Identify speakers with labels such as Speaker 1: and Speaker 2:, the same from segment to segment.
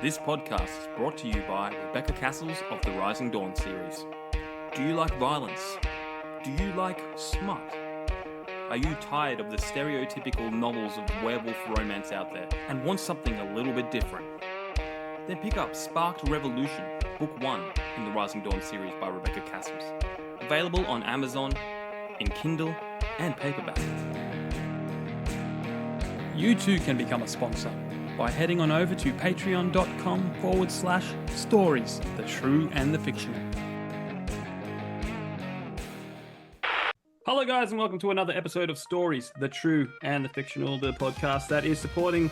Speaker 1: This podcast is brought to you by Rebecca Cassells of the Rising Dawn series. Do you like violence? Do you like smut? Are you tired of the stereotypical novels of werewolf romance out there and want something a little bit different? Then pick up Sparked Revolution, Book 1 in the Rising Dawn series by Rebecca Cassells. Available on Amazon, in Kindle, and paperback. You too can become a sponsor by heading on over to patreon.com/stories, the true and the fictional. Hello guys and welcome to another episode of Stories, the True and the Fictional, the podcast that is supporting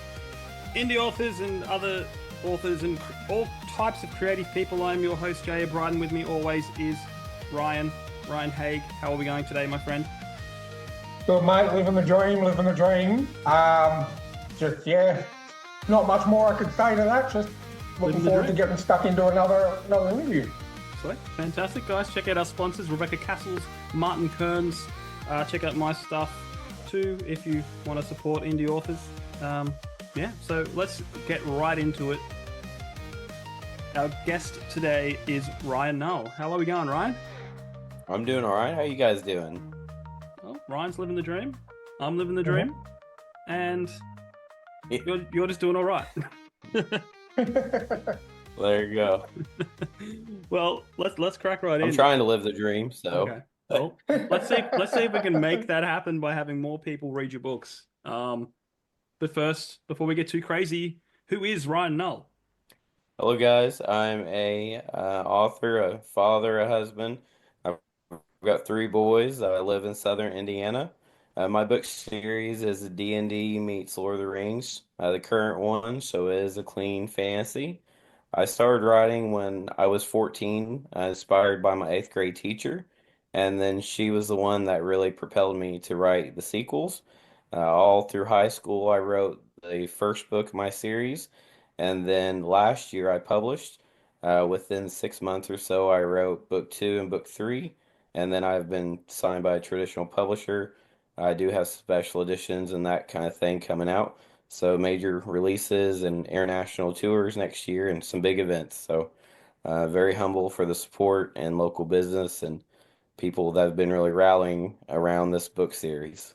Speaker 1: indie authors and other authors and all types of creative people. I'm your host Jay O'Brien. With me always is Ryan Haig. How are we going today, my friend?
Speaker 2: Good, mate. Living the dream. Not much more I could say to that. Just looking forward to getting stuck into another interview.
Speaker 1: Sweet. Fantastic, guys. Check out our sponsors, Rebecca Cassells, Martin Kearns. Check out my stuff too if you want to support indie authors. So let's get right into it. Our guest today is Ryan Null. How are we going, Ryan?
Speaker 3: I'm doing all right. How you guys doing?
Speaker 1: Well, Ryan's living the dream. I'm living the dream. And you're just doing all right.
Speaker 3: There you go.
Speaker 1: Well, let's crack right in.
Speaker 3: I'm trying to live the dream, so.
Speaker 1: Okay. Well, let's see if we can make that happen by having more people read your books. But first, before we get too crazy, who is Ryan Null?
Speaker 3: Hello, guys. I'm a author, a father, a husband. I've got 3 boys. I live in Southern Indiana. My book series is D&D meets Lord of the Rings. The current one, so it is a clean fantasy. I started writing when I was 14, inspired by my 8th grade teacher, and then she was the one that really propelled me to write the sequels. All through high school, I wrote the first book of my series, and then last year I published. Within 6 months or so, I wrote book 2 and book 3, and then I've been signed by a traditional publisher. I do have special editions and that kind of thing coming out. So major releases and international tours next year and some big events. So very humble for the support and local business and people that have been really rallying around this book series.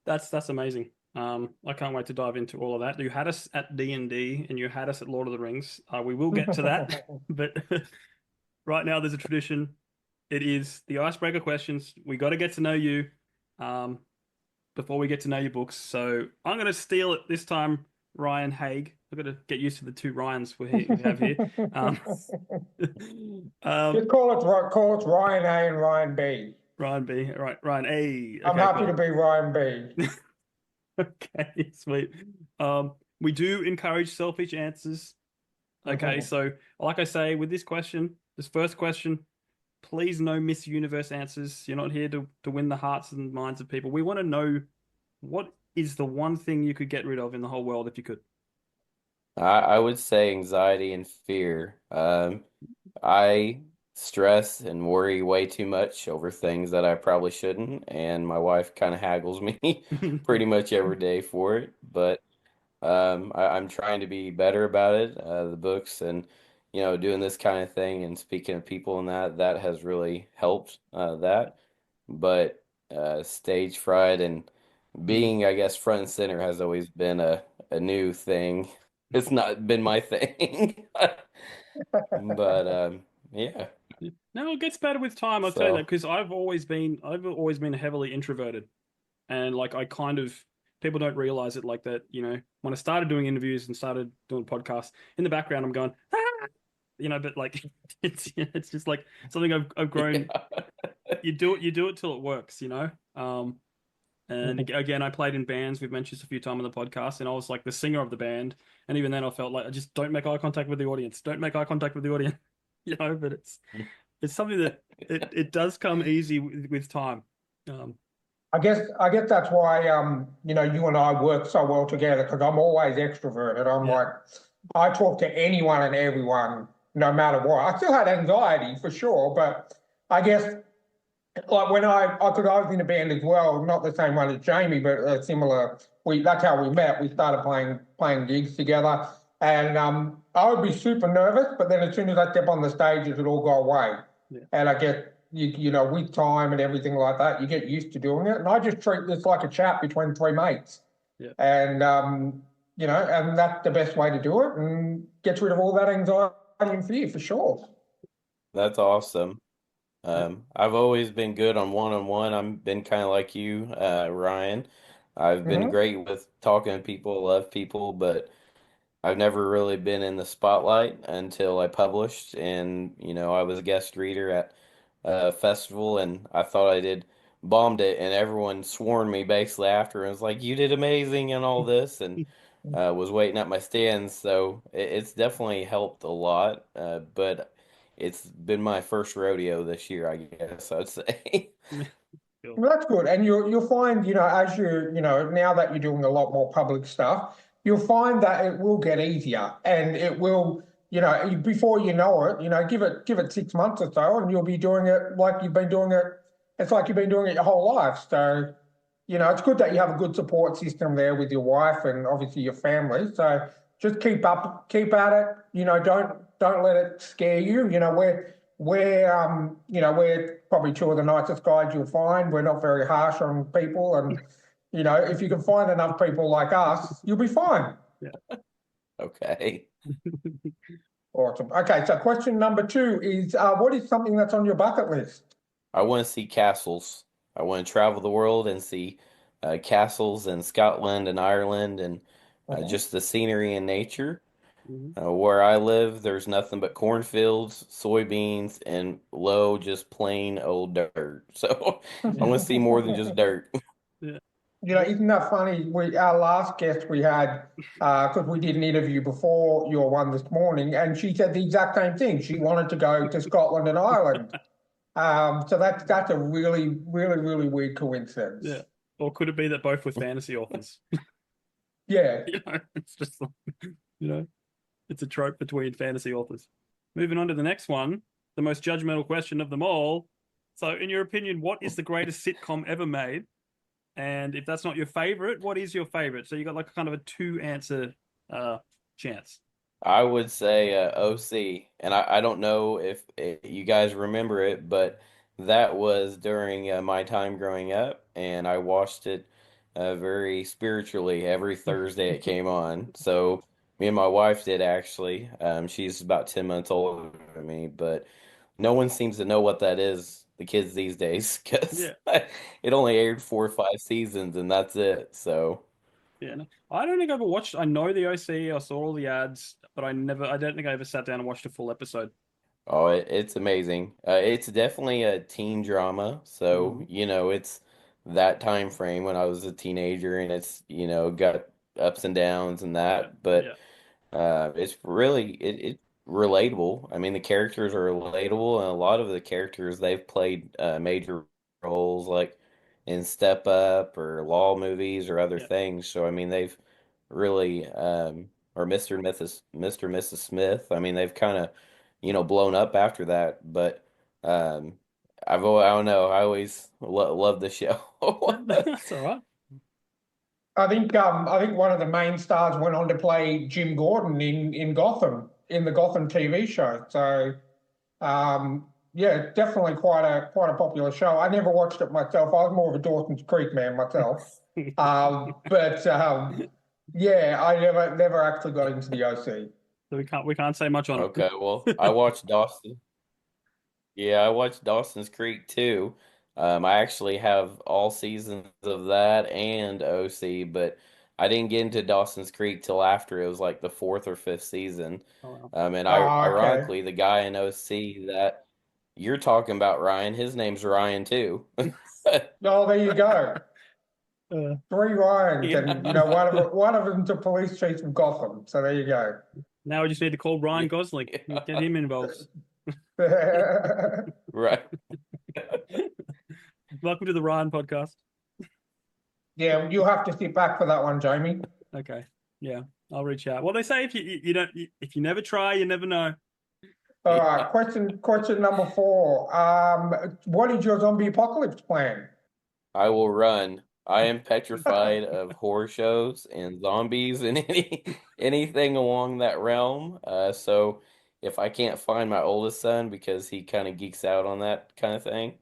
Speaker 1: That's amazing. I can't wait to dive into all of that. You had us at D&D and you had us at Lord of the Rings. We will get to that. But right now there's a tradition. It is the icebreaker questions. We got to get to know you. Before we get to know your books. So I'm going to steal it this time, Ryan Haig. I've got to get used to the 2 Ryans we have here.
Speaker 2: Just call it Ryan A and Ryan B.
Speaker 1: Ryan B. Right, Ryan A. Okay,
Speaker 2: I'm happy to be Ryan B.
Speaker 1: Okay, sweet. We do encourage selfish answers. Okay, so like I say, with this first question, please no Miss Universe answers. You're not here to win the hearts and minds of people. We want to know, what is the one thing you could get rid of in the whole world if you could?
Speaker 3: I would say anxiety and fear. I stress and worry way too much over things that I probably shouldn't, and my wife kind of haggles me pretty much every day for it. But I'm trying to be better about it. The books and doing this kind of thing and speaking to people and that has really helped that. But stage fright and being, I guess, front and center has always been a new thing. It's not been my thing. But yeah.
Speaker 1: No, it gets better with time. I'll tell you that, because I've always been heavily introverted, and like people don't realize it like that. When I started doing interviews and started doing podcasts, in the background I'm going, but like it's just like something I've grown. Yeah. You do it till it works, And again, I played in bands. We've mentioned this a few times on the podcast, and I was like the singer of the band. And even then, I felt like I just don't make eye contact with the audience. Don't make eye contact with the audience, But it's something that it does come easy with time.
Speaker 2: I guess that's why you and I work so well together, because I'm always extroverted. Like, I talk to anyone and everyone, no matter what. I still had anxiety for sure, but I guess like when I was in a band as well, not the same one as Jamie, but similar. That's how we met. We started playing gigs together. And I would be super nervous, but then as soon as I step on the stage, it would all go away.
Speaker 1: Yeah.
Speaker 2: And I get, you know, with time and everything like that, you get used to doing it. And I just treat this like a chat between three mates.
Speaker 1: Yeah.
Speaker 2: And, you know, and that's the best way to do it and gets rid of all that anxiety and fear for sure.
Speaker 3: That's awesome. I've always been good on one-on-one. I've been kind of like you, Ryan. I've been
Speaker 2: Mm-hmm.
Speaker 3: great with talking to people, love people, but I've never really been in the spotlight until I published, and I was a guest reader at a festival, and I thought I did bombed it, and everyone swarmed me basically after and was like, "You did amazing," and all this, and was waiting at my stands. So it's definitely helped a lot, but it's been my first rodeo this year, I guess I'd say.
Speaker 1: Cool.
Speaker 2: Well, that's good. And you'll find, you know, as you know, now that you're doing a lot more public stuff, you'll find that it will get easier and it will, you know, before you know it, you know, give it 6 months or so and you'll be doing it like you've been doing it. It's like you've been doing it your whole life. So, you know, it's good that you have a good support system there with your wife and obviously your family. So just keep at it. You know, don't let it scare you. You know, you know, we're probably two of the nicest guys you'll find. We're not very harsh on people, and you know, if you can find enough people like us, you'll be fine.
Speaker 1: Yeah.
Speaker 3: Okay.
Speaker 2: Awesome. Okay, so question number 2 is, what is something that's on your bucket list?
Speaker 3: I want to see castles. I want to travel the world and see castles in Scotland and Ireland and
Speaker 2: Mhm.
Speaker 3: just the scenery and nature.
Speaker 1: Mhm.
Speaker 3: Where I live, there's nothing but cornfields, soybeans, and low, just plain old dirt. So I want to see more than just dirt.
Speaker 1: Yeah.
Speaker 2: You know, isn't that funny? Our last guest we had, because we did an interview before your one this morning, and she said the exact same thing. She wanted to go to Scotland and Ireland. So that's a really, really, really weird
Speaker 1: Yeah.
Speaker 2: coincidence.
Speaker 1: Or could it be that both were fantasy authors?
Speaker 2: Yeah.
Speaker 1: You know, it's just like, you know, it's a trope between fantasy authors. Moving on to the next one, the most judgmental question of them all. So, in your opinion, what is the greatest sitcom ever made? And if that's not your favorite, what is your favorite? So you got like kind of a two answer chance.
Speaker 3: I would say OC, and I don't know if you guys remember it, but that was during my time growing up, and I watched it very spiritually every Thursday it came on. So me and my wife did actually. She's about 10 months older than me, but no one seems to know what that is, the kids these days, because
Speaker 1: Yeah.
Speaker 3: it only aired 4 or 5 seasons, and that's it. So.
Speaker 1: Yeah. No. I don't think I ever watched, I know the OC, I saw all the ads, but I don't think I ever sat down and watched a full episode.
Speaker 3: Oh, it's amazing. It's definitely a teen drama. So,
Speaker 1: Mm-hmm.
Speaker 3: it's that time frame when I was a teenager and it's, got ups and downs and
Speaker 1: Yeah.
Speaker 3: that. But
Speaker 1: Yeah.
Speaker 3: it's really it relatable. I mean, the characters are relatable, and a lot of the characters they've played major roles like in Step Up or Law movies or other
Speaker 1: Yeah.
Speaker 3: things. So I mean, they've really or Mr. and Mrs. Smith. I mean, they've kind of blown up after that. But um, I don't know. I always love the show.
Speaker 1: That's all right.
Speaker 2: I think one of the main stars went on to play Jim Gordon in Gotham, in the Gotham TV show. So yeah, definitely quite a popular show. I never watched it myself. I was more of a Dawson's Creek man myself. But yeah, I never actually got into the OC.
Speaker 1: So we can't say much on it.
Speaker 3: Okay, well, I watched Dawson. Yeah, I watched Dawson's Creek too. I actually have all seasons of that and OC, but I didn't get into Dawson's Creek till after it was like the fourth or fifth season.
Speaker 1: Oh, well.
Speaker 3: And
Speaker 2: Okay.
Speaker 3: ironically, the guy in OC that you're talking about, Ryan, his name's Ryan too.
Speaker 2: Oh, there you go.
Speaker 1: Uh,
Speaker 2: 3 Ryans, and you
Speaker 3: Yeah.
Speaker 2: know one of them's a police chief of Gotham. So there you go.
Speaker 1: now we just need to call Ryan
Speaker 3: Yeah.
Speaker 1: Gosling and get him involved.
Speaker 3: Right.
Speaker 1: Welcome to the Ryan podcast.
Speaker 2: Yeah, you'll have to sit back for that one, Jamie.
Speaker 1: Okay. Yeah, I'll reach out. Well, they say if you don't if you never try, you never know.
Speaker 2: All right, question number 4. What is your zombie apocalypse plan?
Speaker 3: I will run. I am petrified of horror shows and zombies and anything along that realm. So if I can't find my oldest son because he kind of geeks out on that kind of thing,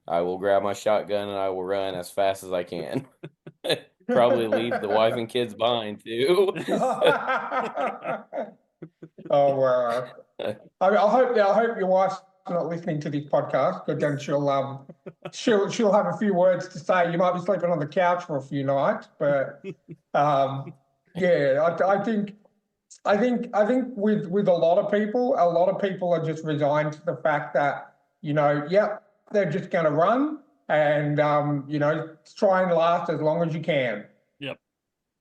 Speaker 3: I will grab my shotgun and I will run as fast as I can. Probably leave the wife and kids behind too.
Speaker 2: Oh wow. I hope your wife's not listening to this podcast, because then she'll have a few words to say. You might be sleeping on the couch for a few nights, but yeah, I think with a lot of people are just resigned to the fact that, yep, they're just going to run and try and last as long as you can.
Speaker 1: Yep.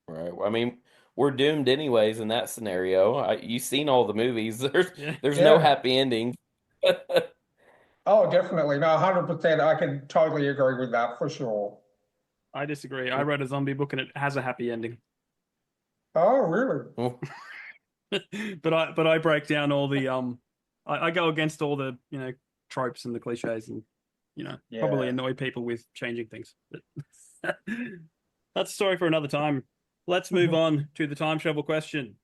Speaker 3: Right. Well, I mean, we're doomed anyways in that scenario. You've seen all the movies.
Speaker 1: Yeah.
Speaker 3: There's no
Speaker 2: Yeah.
Speaker 3: happy ending.
Speaker 2: Oh, definitely. No, 100%. I can totally agree with that for sure.
Speaker 1: I disagree. I wrote a zombie book and it has a happy ending.
Speaker 2: Oh, really?
Speaker 1: But I break down all the I go against all the tropes and the cliches and probably
Speaker 2: Yeah.
Speaker 1: annoy people with changing things. But that's a story for another time. Let's move on to the time travel question.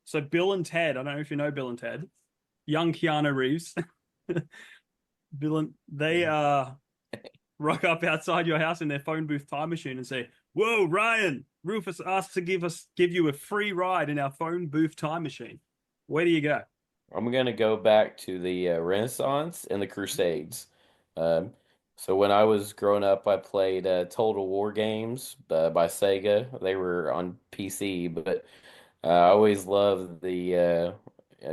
Speaker 1: So Bill and Ted, I don't know if you know Bill and Ted, young Keanu Reeves. They rock up outside your house in their phone booth time machine and say, "Whoa, Ryan, Rufus asked to give you a free ride in our phone booth time machine. Where do you go?"
Speaker 3: I'm gonna go back to the Renaissance and the Crusades. Um, so when I was growing up, I played Total War games by Sega. They were on PC, but I always loved the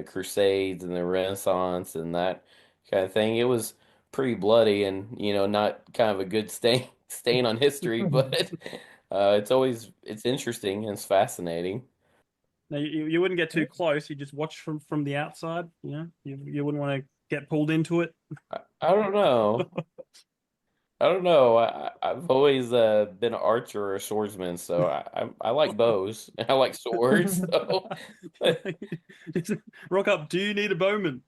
Speaker 3: Crusades and the Renaissance and that kind of thing. It was pretty bloody and not kind of a good stain on history, but it's interesting and it's fascinating.
Speaker 1: Now, you wouldn't get too close. You just watch from the outside. You wouldn't want to get pulled into it.
Speaker 3: I don't know. I don't know. I've always been an archer or a swordsman, so I like bows and I like swords. So
Speaker 1: Rock up. Do you need a bowman?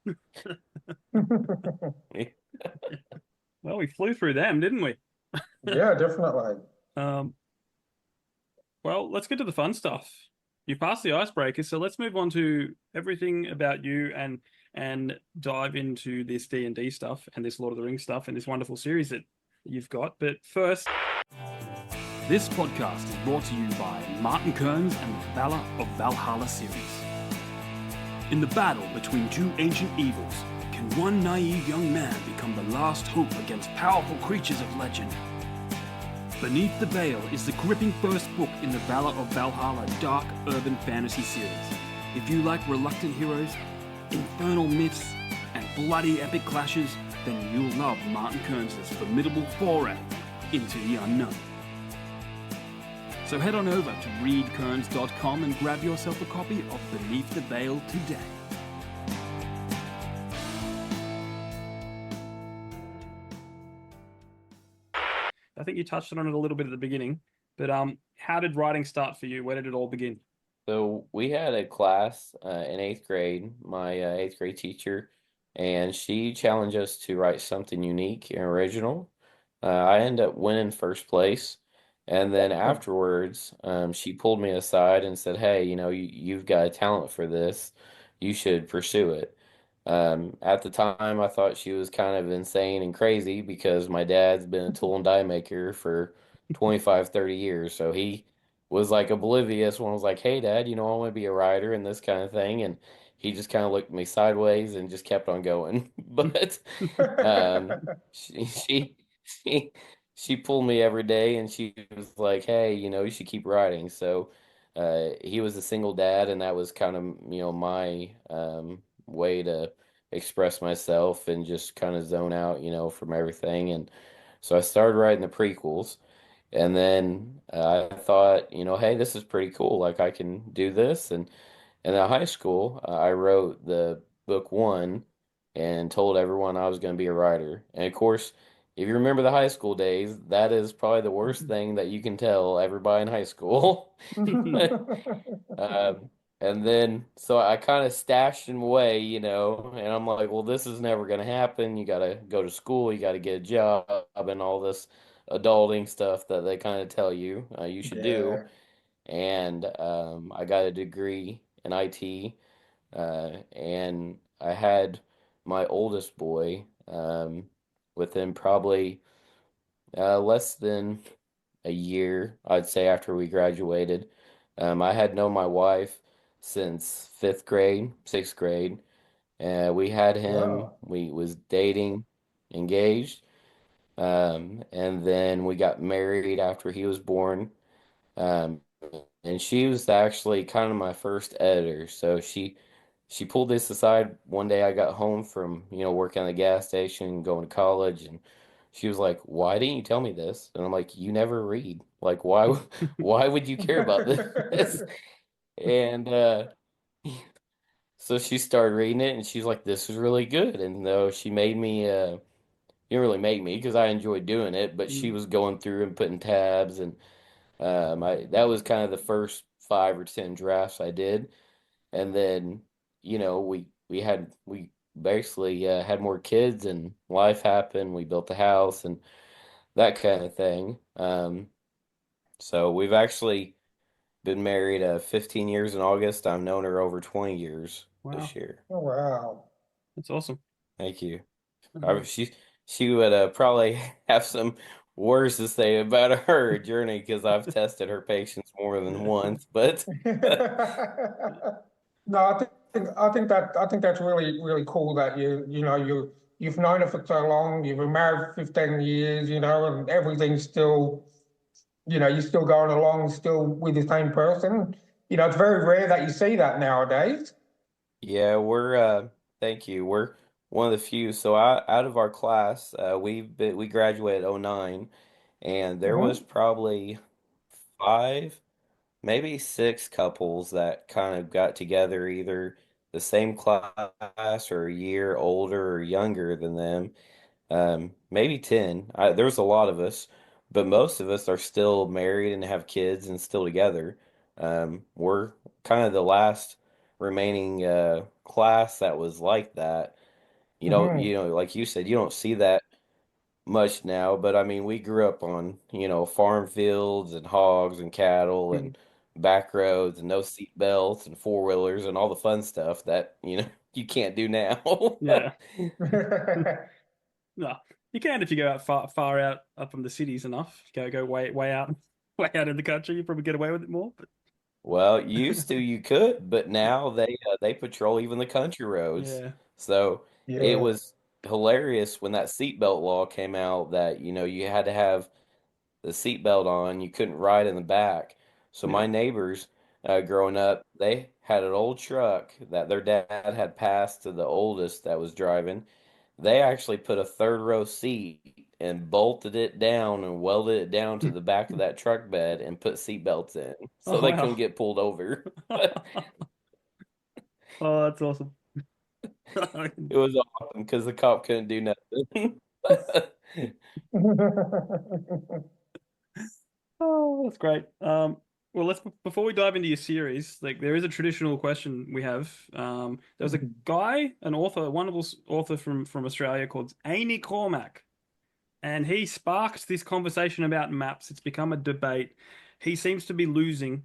Speaker 1: Well, we flew through them, didn't we?
Speaker 2: Yeah, definitely.
Speaker 1: Um, well, let's get to the fun stuff. You passed the icebreaker, so let's move on to everything about you and dive into this D&D stuff and this Lord of the Rings stuff and this wonderful series that you've got. But first, this podcast is brought to you by Martin Kearns and the Valor of Valhalla series. In the battle between two ancient evils, can one naive young man become the last hope against powerful creatures of legend? Beneath the Veil is the gripping first book in the Valor of Valhalla dark urban fantasy series. If you like reluctant heroes, infernal myths, and bloody epic clashes, then you'll love Martin Kearns' formidable foray into the unknown. So head on over to readkearns.com and grab yourself a copy of Beneath the Veil today. I think you touched on it a little bit at the beginning, but how did writing start for you? Where did it all begin?
Speaker 3: So we had a class in eighth grade, my eighth grade teacher, and she challenged us to write something unique and original. I ended up winning first place. And then afterwards, she pulled me aside and said, "Hey, you've got a talent for this. You should pursue it." At the time, I thought she was kind of insane and crazy because my dad's been a tool and die maker for 25, 30 years. So he was like oblivious when I was like, "Hey, Dad, I want to be a writer and this kind of thing." And he just kind of looked at me sideways and just kept on going. But um, she, she, she, she pulled me every day and she was like, "Hey, you should keep writing." So he was a single dad, and that was kind of, my way to express myself and just kind of zone out, from everything. And so I started writing the prequels. And then I thought, hey, this is pretty cool. Like I can do this. And in high school, I wrote the book one and told everyone I was going to be a writer. And of course, if you remember the high school days, that is probably the worst thing that you can tell everybody in high school. Um, and then, so I kind of stashed him away, and I'm like, well, this is never going to happen. You got to go to school, you got to get a job and all this adulting stuff that they kind of tell you you should do.
Speaker 2: Yeah.
Speaker 3: And I got a degree in IT, and I had my oldest boy within probably less than a year, I'd say, after we graduated. I had known my wife since fifth grade, sixth grade. We had him,
Speaker 2: Wow.
Speaker 3: we was dating, engaged, and then we got married after he was born. Um, and she was actually kind of my first editor. So she pulled this aside one day. I got home from, working at the gas station, going to college, and she was like, "Why didn't you tell me this?" And I'm like, "You never read. Like, why why would you care about this?" And so she started reading it, and she's like, "This is really good." And though she made me, didn't really make me because I enjoyed doing it, but she
Speaker 1: Mm.
Speaker 3: was going through and putting tabs, and that was kind of the first 5 or 10 drafts I did, and then we basically had more kids, and life happened. We built a house and that kind of thing. So we've actually been married 15 years in August. I've known her over 20 years
Speaker 1: Wow,
Speaker 3: this year.
Speaker 2: Oh, wow.
Speaker 1: that's awesome.
Speaker 3: Thank you.
Speaker 1: Uh,
Speaker 3: She would probably have some words to say about her journey because I've tested her patience more than
Speaker 1: yeah,
Speaker 3: once. But
Speaker 2: No, I think that's really cool that you've known her for so long. You've been married for 15 years, and everything's still, you're still going along, still with the same person. It's very rare that you see that nowadays.
Speaker 3: yeah, thank you. We're one of the few. So out of our class, we graduated '09, and there was
Speaker 2: Hmm.
Speaker 3: probably five, maybe six couples that kind of got together, either the same class or a year older or younger than them. Maybe 10. There's a lot of us, but most of us are still married and have kids and still together. We're kind of the last remaining class that was like that.
Speaker 2: Hmm.
Speaker 3: Like you said, you don't see that much now, but I mean, we grew up on, farm fields and hogs and cattle
Speaker 1: mm,
Speaker 3: and back roads and no seat belts and four-wheelers and all the fun stuff that, you can't do now.
Speaker 1: yeah. No, you can if you go out far out up from the cities enough. Go way out, way out in the country. You probably get away with it more. But
Speaker 3: Well, used to you could, but now they patrol even the country roads.
Speaker 1: yeah,
Speaker 3: So it
Speaker 2: Yeah.
Speaker 3: was hilarious when that seatbelt law came out that, you had to have the seatbelt on. You couldn't ride in the back. So
Speaker 1: yeah.
Speaker 3: my neighbors, growing up, they had an old truck that their dad had passed to the oldest that was driving. They actually put a third row seat and bolted it down and welded it down to the back of that truck bed and put seat belts in so
Speaker 1: Oh
Speaker 3: they couldn't
Speaker 1: wow.
Speaker 3: get pulled over.
Speaker 1: Oh, that's awesome.
Speaker 3: It was awesome because the cop couldn't do nothing.
Speaker 1: Oh, that's great. Well, let's before we dive into your series, like there is a traditional question we have. There was a guy, an author, a wonderful author from Australia called Amy Cormack, and he sparked this conversation about maps. It's become a debate. He seems to be losing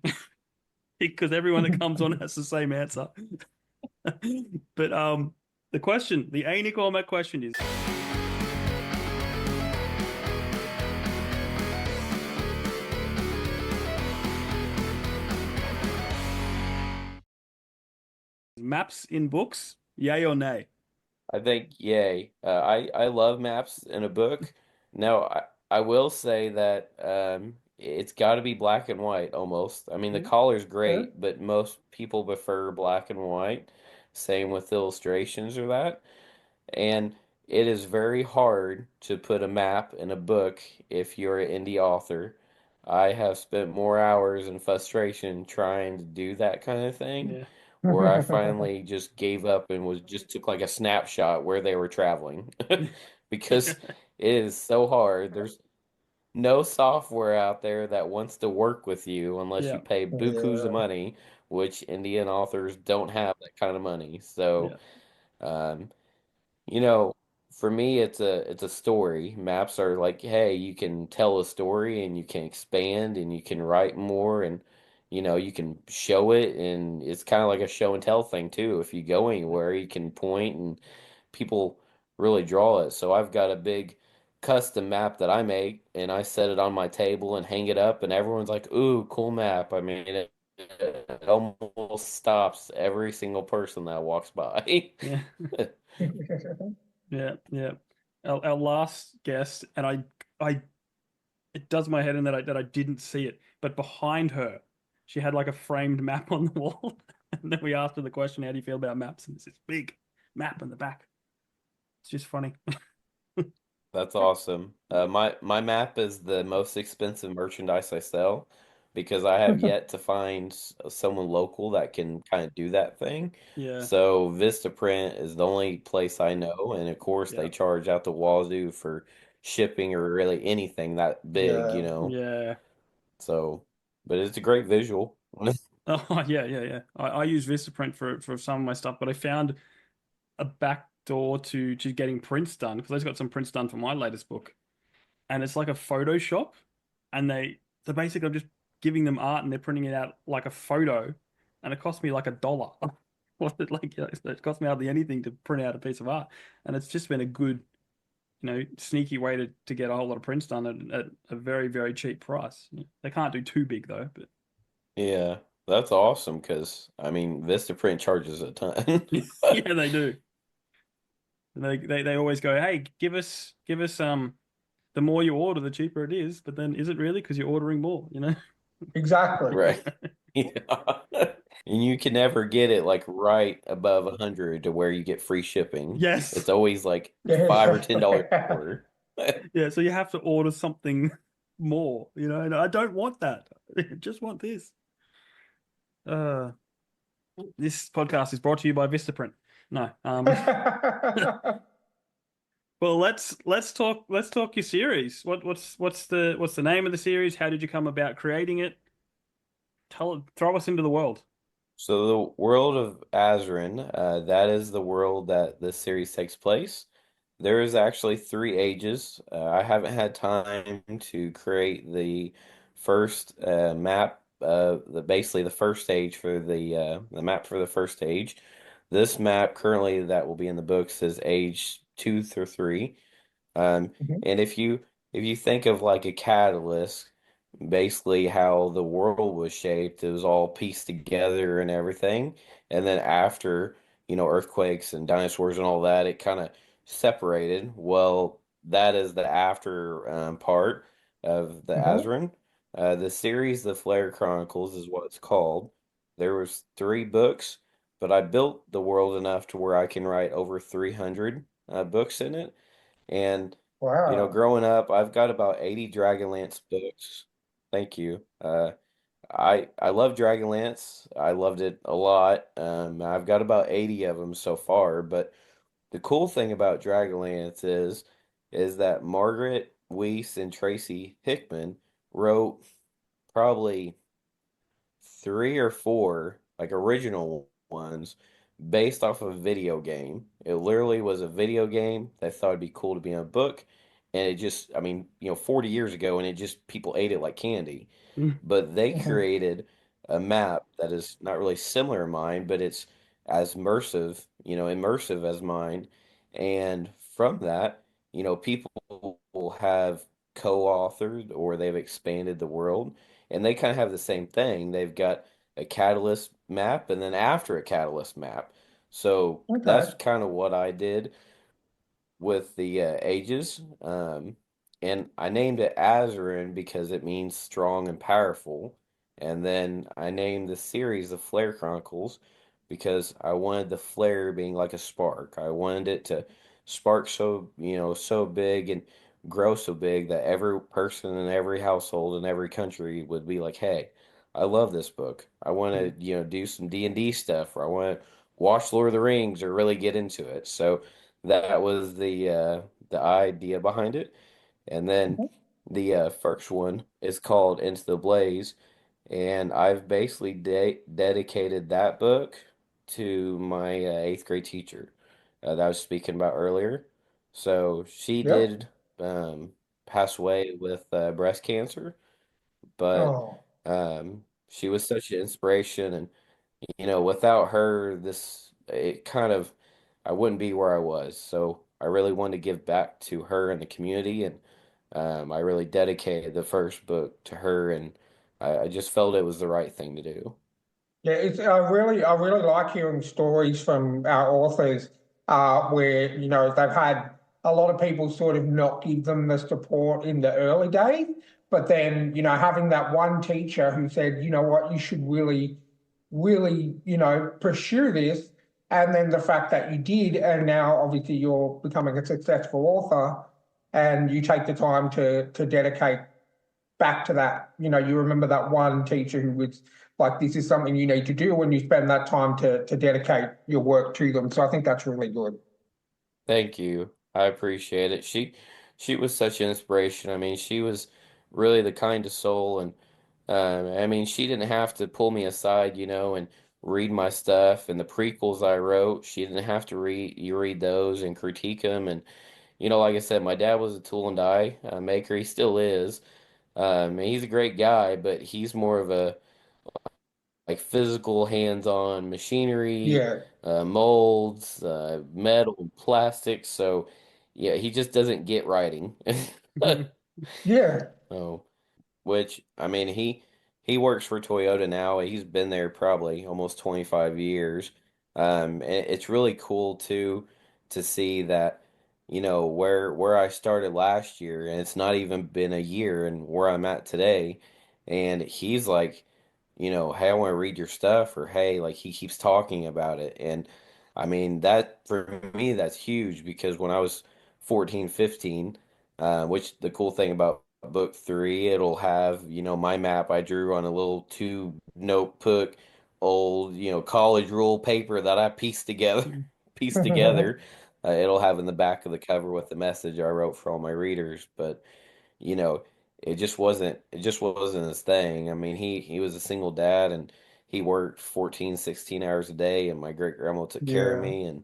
Speaker 1: because everyone that comes on has the same answer. But the question, the Amy Cormack question is. Maps in books, yay or nay?
Speaker 3: I think yay. I love maps in a book. Now I will say that it's got to be black and white almost. I mean the
Speaker 1: Yeah.
Speaker 3: color's
Speaker 2: Yeah.
Speaker 3: great, but most people prefer black and white. Same with illustrations or that. And it is very hard to put a map in a book if you're an indie author. I have spent more hours in frustration trying to do that kind of thing,
Speaker 1: Yeah.
Speaker 3: where I finally just gave up and was just took like a snapshot where they were traveling because it is so hard. There's no software out there that wants to work with you unless you
Speaker 1: Yeah.
Speaker 3: pay bukus of
Speaker 2: Yeah.
Speaker 3: money, which Indian authors don't have that kind of money. So,
Speaker 1: Yeah.
Speaker 3: um, you know, for me, it's a story. Maps are like, hey, you can tell a story and you can expand and you can write more and you can show it and it's kind of like a show and tell thing too. If you go anywhere, you can point and people really draw it. So I've got a big custom map that I make and I set it on my table and hang it up and everyone's like, "Ooh, cool map." I mean, it almost stops every single person that walks by.
Speaker 1: Yeah, yeah, yeah. Our last guest, and I, it does my head in that I didn't see it, but behind her, she had like a framed map on the wall, and then we asked her the question, "How do you feel about maps?" And it's this big map in the back. It's just funny.
Speaker 3: That's awesome. My map is the most expensive merchandise I sell because I have yet to find someone local that can kind of do that thing.
Speaker 1: Yeah,
Speaker 3: So Vistaprint is the only place I know, and of course
Speaker 1: yeah,
Speaker 3: they charge out the wazoo for shipping or really anything that big.
Speaker 2: Yeah.
Speaker 1: yeah.
Speaker 3: So, but it's a great visual.
Speaker 1: Oh yeah, yeah, yeah. I use Vistaprint for some of my stuff, but I found a back door to getting prints done because I just got some prints done for my latest book, and it's like a Photoshop, and so basically I'm just giving them art and they're printing it out like a photo, and it cost me like $1. What it like? It cost me hardly anything to print out a piece of art, and it's just been a good, sneaky way to get a whole lot of prints done at a very very cheap price. They can't do too big though, but
Speaker 3: Yeah, that's awesome because I mean Vistaprint charges a ton.
Speaker 1: yeah, they do. They always go, hey, give us the more you order, the cheaper it is. But then is it really? Because you're ordering more, you know?
Speaker 2: Exactly.
Speaker 3: Right. Yeah. And you can never get it like right above 100 to where you get free shipping.
Speaker 1: Yes.
Speaker 3: It's always like
Speaker 2: Yes.
Speaker 3: $5 or $10 more.
Speaker 1: Yeah, so you have to order something more, and I don't want that. I just want this. Uh, this podcast is brought to you by Vistaprint. No. Well, let's talk your series. What's the name of the series? How did you come about creating it? Throw us into the world.
Speaker 3: So the world of Azrin, that is the world that this series takes place. There is actually three ages. I haven't had time to create the first map, basically the first stage for the map for the first stage. This map currently that will be in the books is age 2 through 3. Um,
Speaker 2: Mhm.
Speaker 3: and if you think of like a catalyst, basically how the world was shaped, it was all pieced together and everything. And then after, earthquakes and dinosaurs and all that, it kind of separated. Well, that is the after part of the
Speaker 2: Mhm.
Speaker 3: Azran. The series, the Flare Chronicles, is what it's called. There was 3 books, but I built the world enough to where I can write over 300 books in it. And,
Speaker 2: Wow.
Speaker 3: growing up, I've got about 80 Dragonlance books. Thank you. I love Dragonlance. I loved it a lot. I've got about 80 of them so far, but the cool thing about Dragonlance is that Margaret Weiss and Tracy Hickman wrote probably 3 or 4 like original ones based off of a video game. It literally was a video game they thought it'd be cool to be in a book, and it just, I mean, 40 years ago, and it just people ate it like candy. But they
Speaker 2: Mhm.
Speaker 3: created a map that is not really similar to mine, but it's as immersive as mine. And from that, people will have co-authored or they've expanded the world, and they kind of have the same thing. They've got a catalyst map and then after a catalyst map. So
Speaker 2: Okay.
Speaker 3: that's kind of what I did with the ages. And I named it Azarin because it means strong and powerful. And then I named the series the Flare Chronicles because I wanted the flare being like a spark. I wanted it to spark so big and grow so big that every person in every household in every country would be like, "Hey, I love this book. I want to, do some D&D stuff, or I want to watch Lord of the Rings or really get into it." So that was the idea behind it. And then
Speaker 2: Mhm.
Speaker 3: the first one is called Into the Blaze, and I've basically dedicated that book to my 8th grade teacher that I was speaking about earlier. So she
Speaker 2: Yep.
Speaker 3: did pass away with breast cancer, but
Speaker 2: Oh,
Speaker 3: she was such an inspiration, and without her, this it kind of I wouldn't be where I was. So I really wanted to give back to her and the community, and I really dedicated the first book to her, and I just felt it was the right thing to do.
Speaker 2: yeah. I really like hearing stories from our authors, where they've had a lot of people sort of not give them the support in the early days, but then having that one teacher who said, you know what, you should really, pursue this. And then the fact that you did, and now obviously you're becoming a successful author, and you take the time to dedicate back to that. You remember that one teacher who was like, this is something you need to do, when you spend that time to dedicate your work to them. So I think that's really good.
Speaker 3: Thank you. I appreciate it. She was such an inspiration. I mean, she was really the kindest soul, and I mean, she didn't have to pull me aside, and read my stuff and the prequels I wrote. She didn't have to read those and critique them. And like I said, my dad was a tool and die maker. He still is. And he's a great guy, but he's more of a like physical hands-on machinery,
Speaker 2: Yeah.
Speaker 3: molds, metal, and plastic. So yeah, he just doesn't get writing.
Speaker 2: Yeah.
Speaker 3: Oh, which I mean, he works for Toyota now. He's been there probably almost 25 years. And it's really cool to see that, where I started last year, and it's not even been a year, and where I'm at today. And he's like, hey, I want to read your stuff, or hey, like he keeps talking about it. And I mean, that for me, that's huge because when I was 14, 15, which the cool thing about book three, it'll have, my map I drew on a little two notebook, old, college rule paper that I pieced together, pieced together. It'll have in the back of the cover with the message I wrote for all my readers. But you know, it just wasn't his thing. I mean, he was a single dad, and he worked 14, 16 hours a day, and my great grandma took care of
Speaker 2: Yeah.
Speaker 3: me,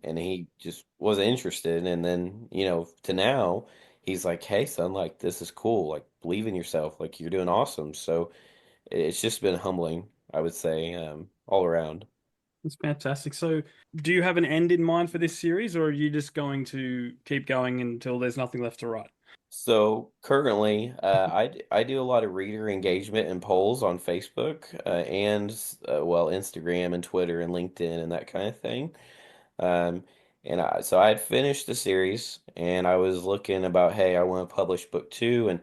Speaker 3: and he just wasn't interested. And then, to now, he's like, "Hey son, like this is cool. Like believe in yourself. Like you're doing awesome." So it's just been humbling, I would say, all around.
Speaker 1: That's fantastic. So, do you have an end in mind for this series, or are you just going to keep going until there's nothing left to write?
Speaker 3: So currently, I do a lot of reader engagement and polls on Facebook, and well, Instagram and Twitter and LinkedIn and that kind of thing. Um, so I had finished the series, and I was looking about, hey, I want to publish book two, and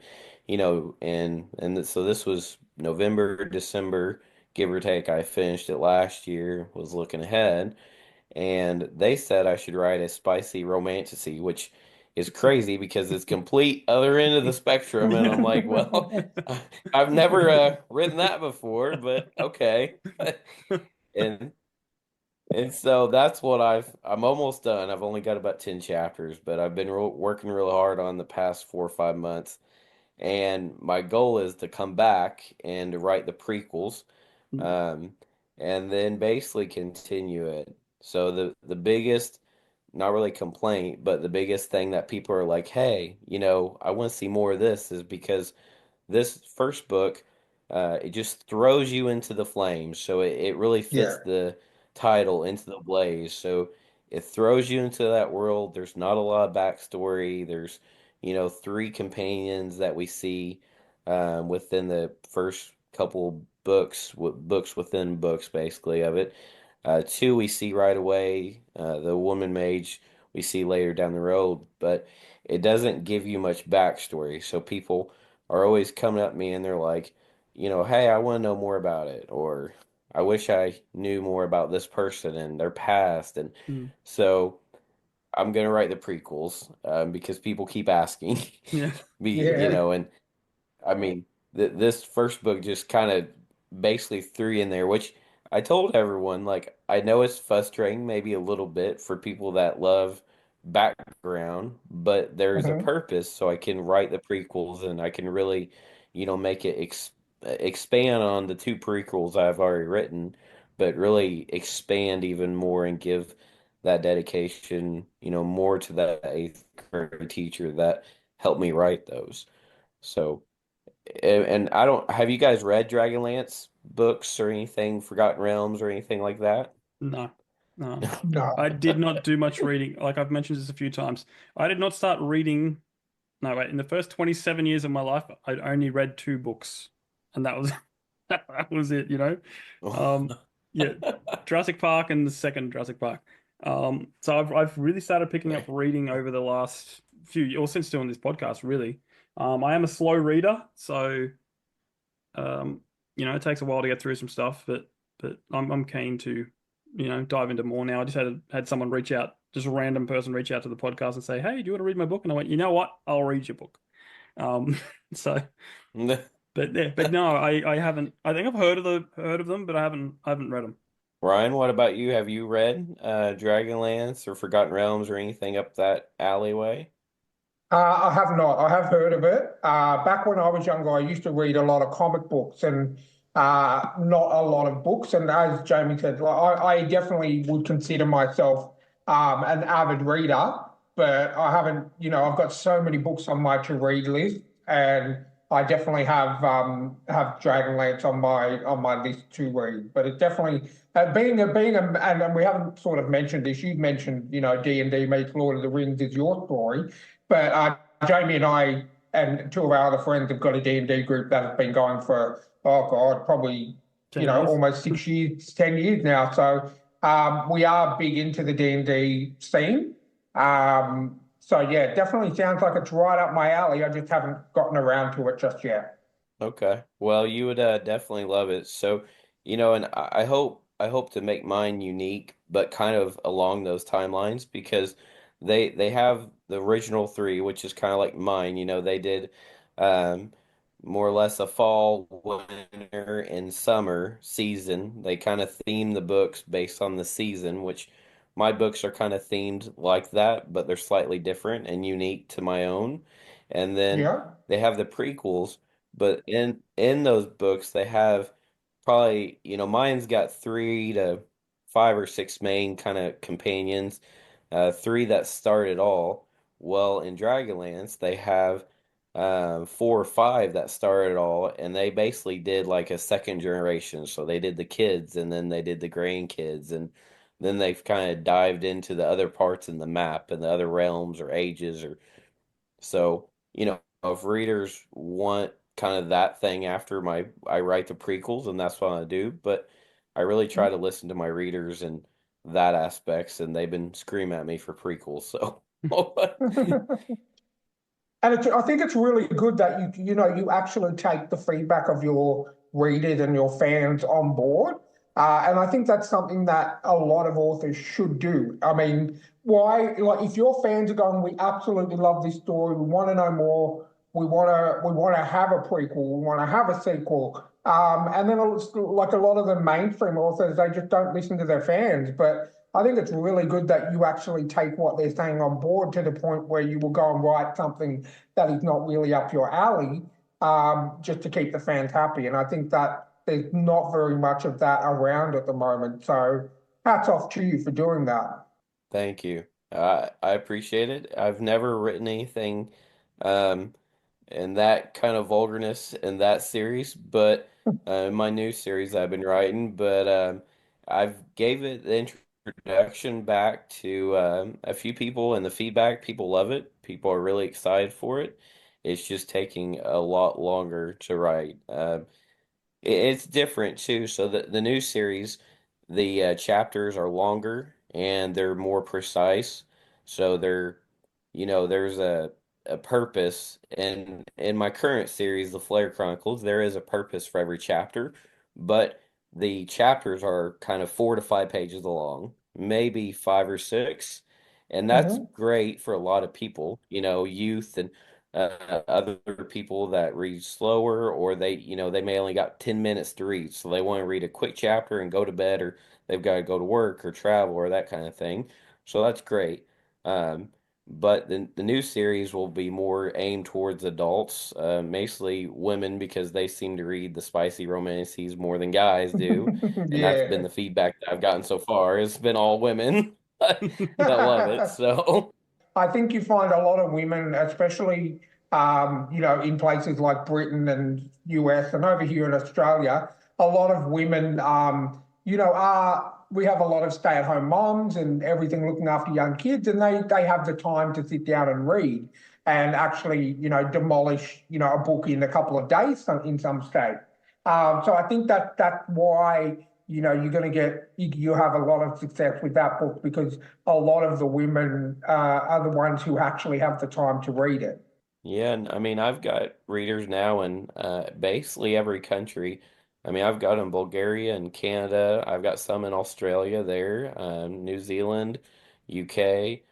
Speaker 3: so this was November, December, give or take. I finished it last year. Was looking ahead, and they said I should write a spicy romantasy, which is crazy because it's complete other end of the spectrum. And I'm like, well, I've never written that before, but okay. And so that's what I'm almost done. I've only got about 10 chapters, but I've been working really hard on the past 4 or 5 months. And my goal is to come back and to write the prequels, um, and then basically continue it. So the biggest, not really complaint, but the biggest thing that people are like, hey, I want to see more of this is because this first book, it just throws you into the flames. So it really fits
Speaker 2: Yeah.
Speaker 3: the title, Into the Blaze. So it throws you into that world. There's not a lot of backstory. There's, three companions that we see within the first couple books, books within books, basically, of it. Two we see right away. The woman mage we see later down the road, but it doesn't give you much backstory. So people are always coming up to me and they're like, hey, I want to know more about it, or I wish I knew more about this person and their past. And
Speaker 1: Mm.
Speaker 3: so I'm gonna write the prequels because people keep asking,
Speaker 1: Yeah.
Speaker 2: Yeah.
Speaker 3: and I mean, this first book just kind of basically threw you in there, which I told everyone, like, I know it's frustrating maybe a little bit for people that love background, but there's a
Speaker 2: Mhm.
Speaker 3: purpose, so I can write the prequels and I can really, make it expand on the two prequels I've already written, but really expand even more and give that dedication, more to that eighth grade teacher that helped me write those. So, and I don't, have you guys read Dragonlance books or anything, Forgotten Realms or anything like that?
Speaker 1: No, no. I
Speaker 2: No.
Speaker 1: did not do much reading. Like I've mentioned this a few times. I did not start reading. No, wait. In the first 27 years of my life, I'd only read two books, and that was that was it. Um, yeah, Jurassic Park and the second Jurassic Park. So I've really started picking up reading over the last few, or since doing this podcast, really. I am a slow reader, so um, it takes a while to get through some stuff, but I'm keen to, dive into more now. I just had someone reach out, just a random person reach out to the podcast and say, "Hey, do you want to read my book?" And I went, "You know what? I'll read your book." Um, so, but yeah, but no, I haven't. I think I've heard of them, but I haven't read them.
Speaker 3: Ryan, what about you? Have you read Dragonlance or Forgotten Realms or anything up that alleyway?
Speaker 2: I have not. I have heard of it. Back when I was younger, I used to read a lot of comic books and not a lot of books. And as Jamie said, like, I definitely would consider myself an avid reader, but I haven't, I've got so many books on my to read list, and I definitely have Dragonlance on my list to read. But it definitely and we haven't sort of mentioned this. You mentioned, D&D meets Lord of the Rings is your story. But Jamie and I and two of our other friends have got a D&D group that has been going for, oh God, probably,
Speaker 1: 10 years.
Speaker 2: almost 6 years, 10 years now. So we are big into the D&D scene. So yeah, definitely sounds like it's right up my alley. I just haven't gotten around to it just yet.
Speaker 3: Okay. Well, you would definitely love it. So, and I hope to make mine unique, but kind of along those timelines because they have the original three, which is kind of like mine. They did um more or less a fall, winter, and summer season. They kind of theme the books based on the season, which my books are kind of themed like that, but they're slightly different and unique to my own. And then
Speaker 2: Yeah.
Speaker 3: they have the prequels, but in those books they have probably, mine's got three to five or six main kind of companions, three that start it all. Well, in Dragonlance they have four or five that started it all, and they basically did like a second generation. So they did the kids, and then they did the grandkids, and then they've kind of dived into the other parts in the map and the other realms or ages or so, if readers want kind of that thing after I write the prequels, and that's what I do, but I really try to listen to my readers and that aspects, and they've been screaming at me for prequels, so
Speaker 2: And I think it's really good that you actually take the feedback of your readers and your fans on board. And I think that's something that a lot of authors should do. I mean, why, like, if your fans are going, we absolutely love this story, we want to know more, we want to have a prequel, we want to have a sequel. And then like a lot of the mainstream authors, they just don't listen to their fans. But I think it's really good that you actually take what they're saying on board to the point where you will go and write something that is not really up your alley, just to keep the fans happy. And I think that there's not very much of that around at the moment. So hats off to you for doing that.
Speaker 3: thank you. I appreciate it. I've never written anything um, in that kind of vulgarness in that series, but my new series I've been writing, but I've gave it the introduction back to a few people, and the feedback, people love it. People are really excited for it. It's just taking a lot longer to write. It's different too. So the new series, the chapters are longer and they're more precise. So there's a purpose. And in my current series, the Flare Chronicles, there is a purpose for every chapter, but the chapters are kind of 4 to 5 pages long, maybe five or six. And that's
Speaker 2: Mhm.
Speaker 3: great for a lot of people, youth and other people that read slower, or they may only got 10 minutes to read, so they want to read a quick chapter and go to bed, or they've got to go to work or travel or that kind of thing. So that's great. um, but the new series will be more aimed towards adults, mostly women, because they seem to read the spicy romances more than guys do, and that's been
Speaker 2: Yeah.
Speaker 3: the feedback that I've gotten so far. It's been all women. that love it. So
Speaker 2: I think you find a lot of women, especially in places like Britain and US and over here in Australia, a lot of women, are we have a lot of stay-at-home moms and everything looking after young kids, and they have the time to sit down and read and actually, demolish, a book in a couple of days in some state. So I think that's why you're going to you have a lot of success with that book because a lot of the women are the ones who actually have the time to read it.
Speaker 3: yeah, and I mean, I've got readers now in basically every country. I mean, I've got in Bulgaria and Canada. I've got some in Australia there, New Zealand, UK,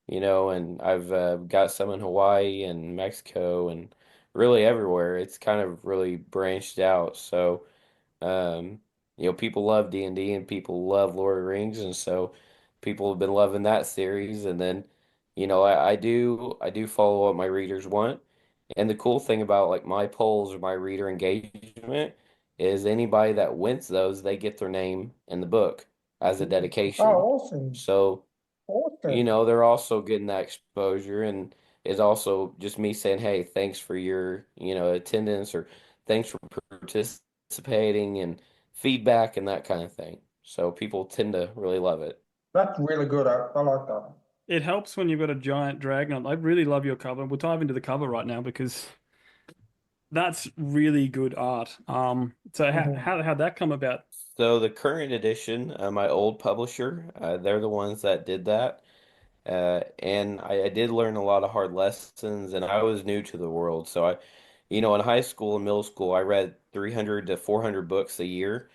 Speaker 3: and I've got some in Hawaii and Mexico and really everywhere. It's kind of really branched out. So, um, people love D&D and people love Lord of the Rings, and so people have been loving that series. And then, I do follow what my readers want. And the cool thing about like my polls or my reader engagement is anybody that wins those, they get their name in the book as a dedication.
Speaker 2: Oh, awesome.
Speaker 3: So,
Speaker 2: Awesome.
Speaker 3: they're also getting that exposure, and it's also just me saying, hey, thanks for your, attendance, or thanks for participating and feedback and that kind of thing. So people tend to really love it.
Speaker 2: That's really good. I like that.
Speaker 1: It helps when you've got a giant dragon. I really love your cover. We'll dive into the cover right now because that's really good art. So
Speaker 2: Mhm.
Speaker 1: how'd that come about?
Speaker 3: So the current edition, my old publisher, they're the ones that did that. And I did learn a lot of hard lessons, and I was new to the world. So in high school and middle school, I read 300 to 400 books a year.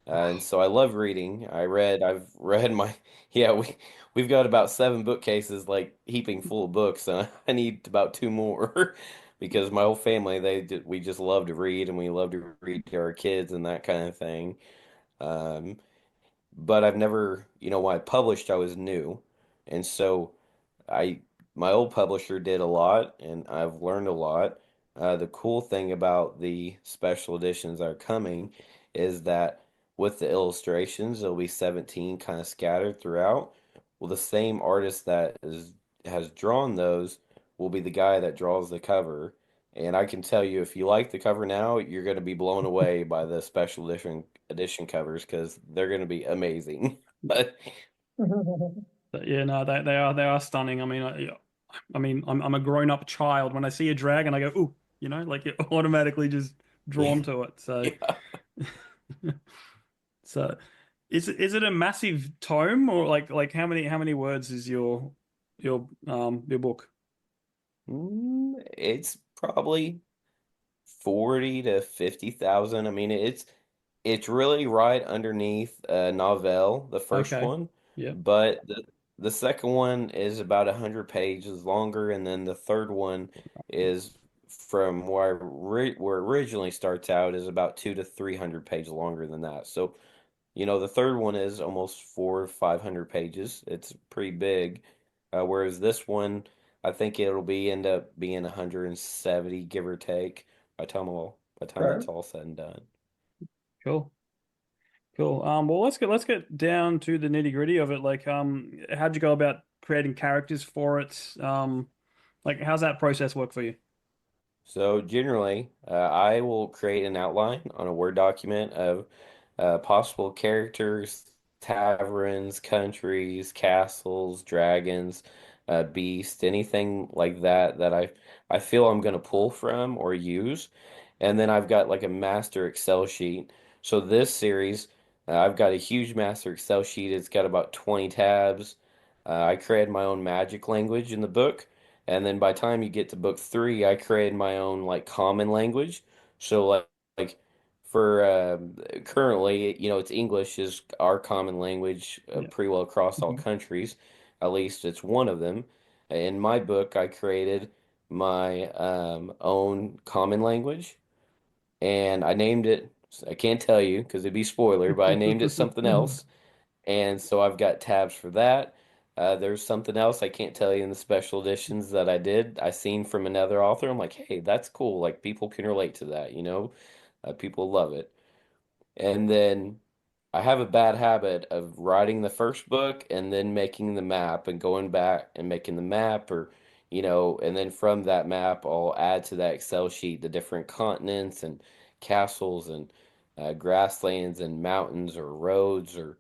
Speaker 3: And so I love reading. I've read yeah, we've got about seven bookcases like heaping full of books, and I need about two more because my whole family, we just love to read, and we love to read to our kids and that kind of thing. Um, but I've never, when I published, I was new. And so I my old publisher did a lot, and I've learned a lot. The cool thing about the special editions that are coming is that with the illustrations, there'll be 17 kind of scattered throughout. Well, the same artist that has drawn those will be the guy that draws the cover. And I can tell you, if you like the cover now, you're going to be blown away by the special edition covers because they're going to be amazing. But
Speaker 1: But yeah, no, they are stunning. I mean, I'm a grown-up child. When I see a dragon, I go, ooh, like you're automatically just drawn to it. So,
Speaker 3: yeah.
Speaker 1: so is it a massive tome or like how many words is your book?
Speaker 3: It's probably 40 to 50,000. I mean, it's really right underneath Novel, the first
Speaker 1: Okay.
Speaker 3: one,
Speaker 1: Yep.
Speaker 3: but the second one is about 100 pages longer, and then the third one is from where it originally starts out is about 200 to 300 pages longer than that. So the third one is almost 400 or 500 pages. It's pretty big. Whereas this one, I think it'll be end up being 170, give or take, by the time
Speaker 2: Okay.
Speaker 3: it's all said and done.
Speaker 1: Cool. Cool. Well, let's get down to the nitty-gritty of it. Like, how'd you go about creating characters for it? Like, how's that process work for you?
Speaker 3: So generally, I will create an outline on a Word document of possible characters, taverns, countries, castles, dragons, beasts, anything like that that I feel I'm going to pull from or use. And then I've got like a master Excel sheet. So this series, I've got a huge master Excel sheet. It's got about 20 tabs. I created my own magic language in the book. And then by the time you get to book three, I created my own like common language. So like for currently, it's English is our common language
Speaker 1: Yeah.
Speaker 3: pretty well across all
Speaker 1: Mhm.
Speaker 3: countries. At least it's one of them. In my book, I created my own common language, and I named it. I can't tell you because it'd be spoiler, but I named it something else. And so I've got tabs for that. There's something else I can't tell you in the special editions that I did. I seen from another author. I'm like, hey, that's cool. Like people can relate to that. People love it. And then I have a bad habit of writing the first book and then making the map and going back and making the map or and then from that map I'll add to that Excel sheet the different continents and castles and grasslands and mountains or roads or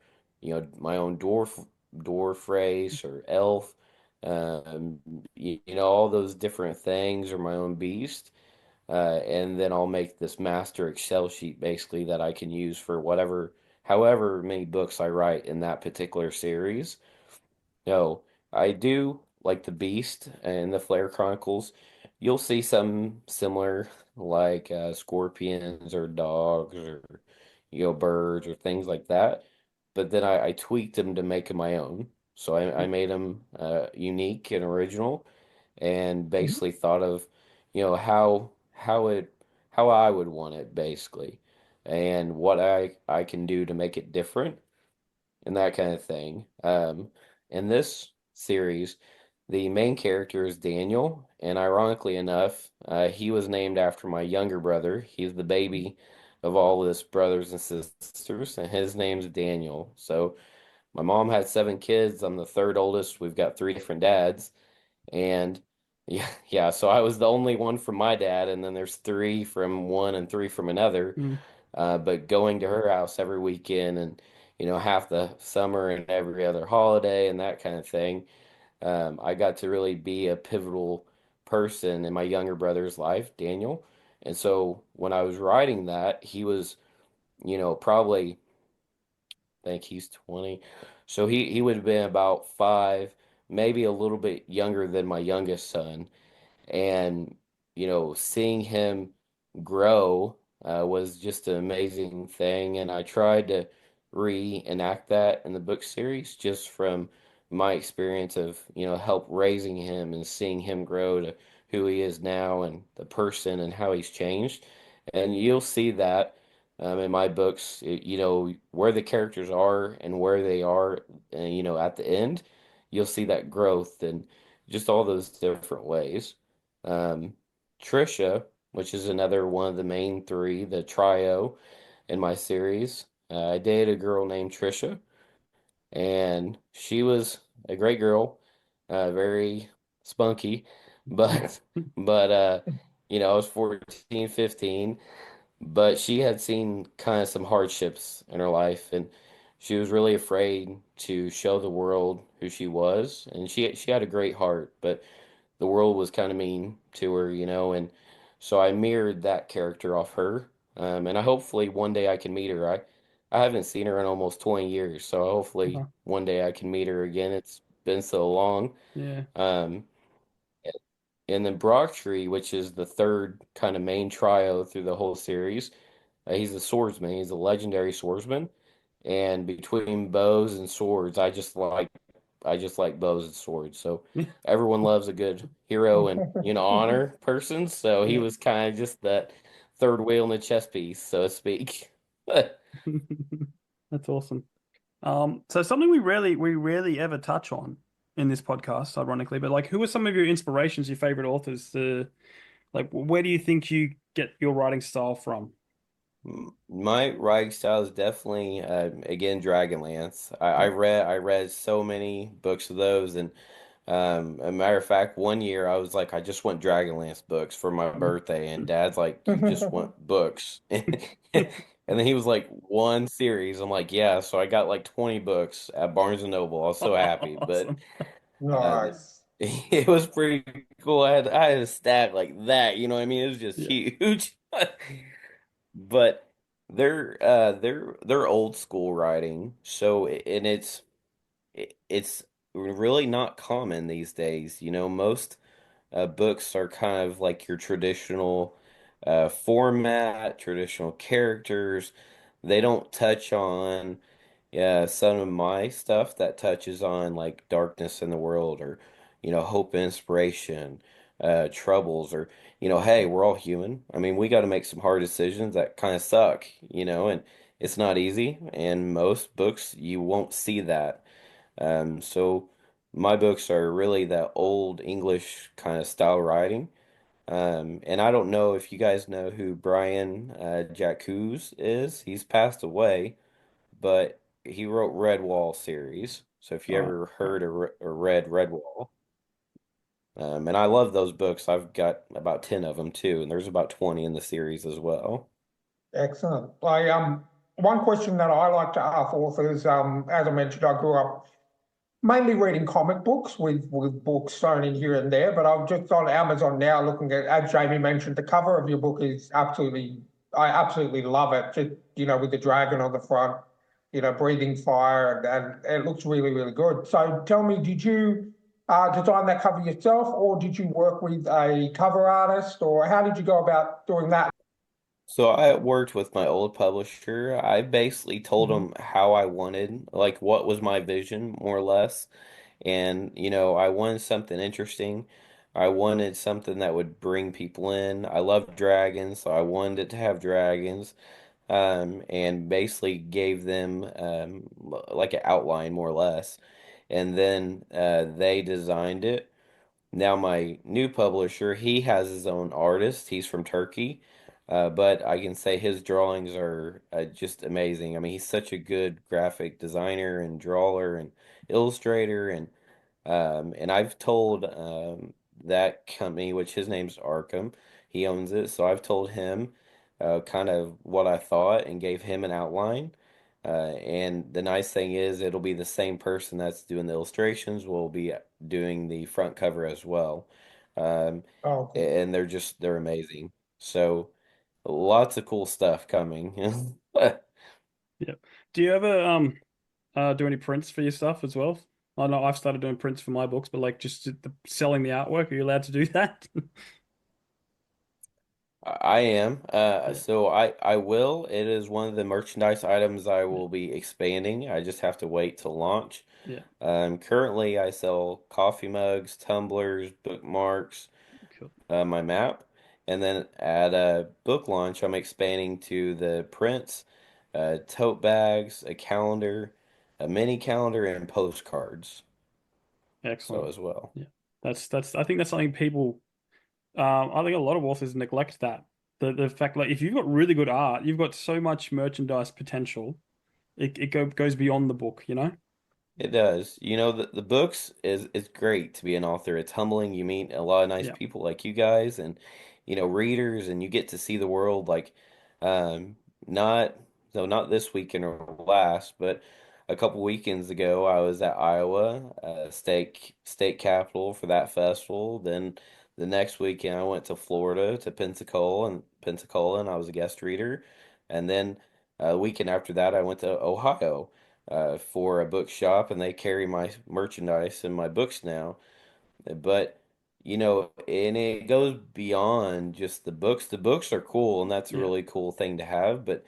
Speaker 3: my own dwarf race or elf um, all those different things or my own beast and then I'll make this master Excel sheet basically that I can use for however many books I write in that particular series. No, I do like the Beast and the Flare Chronicles. You'll see some similar, like scorpions or dogs or birds or things like that. But then I tweaked them to make them my own. So I made them unique and original, and
Speaker 1: Mhm.
Speaker 3: basically thought of, how I would want it basically, and what I can do to make it different and that kind of thing. In this series, the main character is Daniel, and ironically enough, he was named after my younger brother. He's the baby of all of his brothers and sisters, and his name's Daniel. So my mom had 7 kids. I'm the third oldest. We've got 3 different dads, and yeah, yeah. So I was the only one from my dad, and then there's 3 from one and 3 from another.
Speaker 1: Mm.
Speaker 3: But going to her house every weekend and half the summer and every other holiday and that kind of thing, I got to really be a pivotal person in my younger brother's life, Daniel. And so when I was writing that, he was, probably, I think he's 20. So he would have been about 5, maybe a little bit younger than my youngest son, and seeing him grow was just an amazing thing, and I tried to reenact that in the book series just from my experience of help raising him and seeing him grow to who he is now and the person and how he's changed. And you'll see that in my books, where the characters are and where they are, at the end, you'll see that growth and just all those different ways. Um, Trisha, which is another one of the main 3, the trio in my series. I dated a girl named Trisha, and she was a great girl, very spunky, but I was 14, 15, but she had seen kind of some hardships in her life, and she was really afraid to show the world who she was, and she had a great heart, but the world was kind of mean to her, and so I mirrored that character off her. And I hopefully one day I can meet her. I haven't seen her in almost 20 years, so hopefully
Speaker 1: Uh-huh.
Speaker 3: one day I can meet her again. It's been so long.
Speaker 1: Yeah.
Speaker 3: Um, and then Brocktree, which is the third kind of main trio through the whole series, he's a swordsman. He's a legendary swordsman. And between bows and swords, I just like bows and swords. So everyone loves a good hero and honor person. So he
Speaker 1: Yeah.
Speaker 3: was kind of just that third wheel in the chess piece, so to speak.
Speaker 1: That's awesome. So something we rarely ever touch on in this podcast, ironically, but like, who are some of your inspirations, your favorite authors? Like, where do you think you get your writing style from?
Speaker 3: My writing style is definitely again Dragonlance. I read so many books of those, and a matter of fact, one year I was like, I just want Dragonlance books for my birthday, and Dad's like, you just want books, and then he was like, one series. I'm like, yeah. So I got like 20 books at Barnes and Noble. I was so happy, but
Speaker 1: Awesome.
Speaker 3: uh,
Speaker 2: Nice.
Speaker 3: it was pretty cool. I had a stack like that. You know what I mean? It was just
Speaker 1: Yeah.
Speaker 3: huge. But they're old school writing, so and it's really not common these days. Most books are kind of like your traditional format, traditional characters. They don't touch on some of my stuff that touches on like darkness in the world or hope and inspiration, troubles or hey, we're all human. I mean, we got to make some hard decisions that kind of suck, and it's not easy. And most books you won't see that. So my books are really that old English kind of style writing. And I don't know if you guys know who Brian Jacques is. He's passed away, but he wrote Redwall series. So if you
Speaker 1: Oh,
Speaker 3: ever
Speaker 1: right.
Speaker 3: heard or read Redwall, and I love those books. I've got about 10 of them too, and there's about 20 in the series as well.
Speaker 2: Excellent. One question that I like to ask authors, as I mentioned, I grew up mainly reading comic books with books thrown in here and there, but I'm just on Amazon now looking at, as Jamie mentioned, the cover of your book is absolutely, I absolutely love it. Just, with the dragon on the front, breathing fire, and it looks really, really good. So tell me, did you design that cover yourself, or did you work with a cover artist, or how did you go about doing that?
Speaker 3: So I worked with my old publisher. I basically told
Speaker 2: Mhm.
Speaker 3: them how I wanted, like what was my vision, more or less. And, I wanted something interesting. I wanted something that would bring people in. I love dragons, so I wanted it to have dragons. And basically gave them like an outline, more or less. And then they designed it. Now my new publisher, he has his own artist. He's from Turkey, but I can say his drawings are just amazing. I mean, he's such a good graphic designer and drawer and illustrator, and I've told that company, which his name's Arkham, he owns it. So I've told him kind of what I thought and gave him an outline. And the nice thing is, it'll be the same person that's doing the illustrations will be doing the front cover as well. Um,
Speaker 2: Oh, cool.
Speaker 3: and they're amazing. So lots of cool stuff coming.
Speaker 1: Yeah. Do you ever do any prints for your stuff as well? I know I've started doing prints for my books, but like just selling the artwork, are you allowed to do that?
Speaker 3: I am.
Speaker 1: Yeah.
Speaker 3: So I will. It is one of the merchandise items I
Speaker 1: Yeah.
Speaker 3: will be expanding. I just have to wait to launch.
Speaker 1: Yeah.
Speaker 3: Currently, I sell coffee mugs, tumblers, bookmarks,
Speaker 1: Cool.
Speaker 3: my map, and then at a book launch, I'm expanding to the prints, tote bags, a calendar, a mini calendar, and postcards. So
Speaker 1: Excellent.
Speaker 3: as well.
Speaker 1: Yeah. That's I think that's something people I think a lot of authors neglect that. The fact like if you've got really good art, you've got so much merchandise potential. It goes beyond the book, you know?
Speaker 3: It does. The books is great to be an author. It's humbling. You meet a lot of nice
Speaker 1: Yeah.
Speaker 3: people like you guys and readers and you get to see the world like um not not this weekend or last, but a couple weekends ago I was at Iowa, state capital for that festival. Then the next weekend I went to Florida to Pensacola and I was a guest reader. And then the weekend after that I went to Ohio for a bookshop, and they carry my merchandise and my books now. But and it goes beyond just the books. The books are cool, and that's a
Speaker 1: Yeah.
Speaker 3: really cool thing to have. But